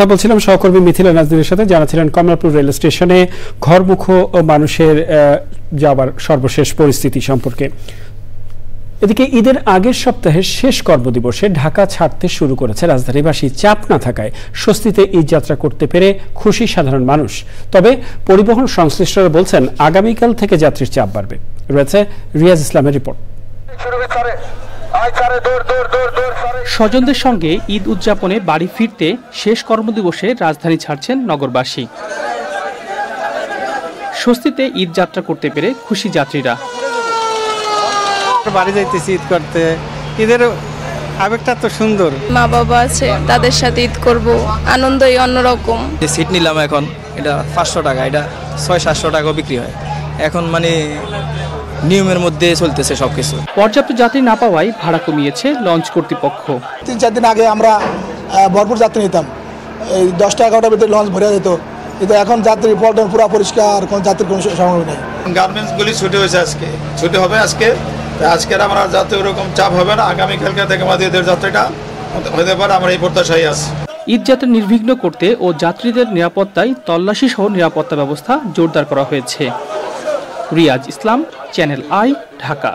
কথা বলছিলাম সহকর্মী মিথিলা নাজনীনের সাথে, জানাচ্ছিলেন কমলাপুর রেল স্টেশনে ঘরমুখ মানুষের যাবার সর্বশেষ পরিস্থিতি সম্পর্কে। এদিকে ঈদের আগের সপ্তাহের শেষ কর্মদিবসে ঢাকা ছাড়তে শুরু করেছে রাজধানীবাসী। চাপ না থাকায় স্বস্তিতে ঈদ যাত্রা করতে পেরে খুশি সাধারণ মানুষ। তবে পরিবহন সংশ্লিষ্টরা বলছেন আগামীকাল থেকে যাত্রীর চাপ বাড়বে। রয়েছে রিয়াজ ইসলামের রিপোর্ট। স্বজনদের সঙ্গে ঈদ উদযাপনে বাড়ি ফিরতে শেষ কর্মদিবসে রাজধানী ছাড়ছেন নগরবাসী। স্বস্তিতে ঈদ যাত্রা করতে পেরে খুশি যাত্রীরা। বাড়ি যাইতেছি ঈদ করতে, ঈদের আবেগটা তো সুন্দর। মা বাবা আছে, তাদের সাথে ঈদ করব, আনন্দই অন্যরকম। সিট নিলাম এখন, এটা 500 টাকা, এটা 600-700 টাকা বিক্রি হয়। এখন মানে নিয়মের মধ্যে চলতেছে সবকিছু। পর্যাপ্ত যাত্রী না পাওয়ায় ভাড়া কমিয়েছে লঞ্চ কর্তৃপক্ষ। 3-4 দিন আগে আমরা ভরপুর যাত্রী নিতাম, এই 10টা-11টার ভিতরে লঞ্চ ভরে যেত, কিন্তু এখন যাত্রী পল্টন পুরো পরিষ্কার, কোনো যাত্রীর কোনো সমস্যা নেই। গার্মেন্টসগুলি ছুটি হয়েছে, আজকে ছুটি হবে। আজকের আমরা যাত্রী ওরকম চাপ হবে না। আগামীকালকে থেকে আমাদের ঈদের যাত্রীটা হতে পারে, আমরা এই প্রত্যাশায় আছি। ঈদ যাত্রা নির্বিঘ্ন করতে ও যাত্রীদের নিরাপত্তায় তল্লাশি সহ নিরাপত্তা ব্যবস্থা জোরদার করা হয়েছে। রিয়াজ ইসলাম, চ্যানেল আই, ঢাকা।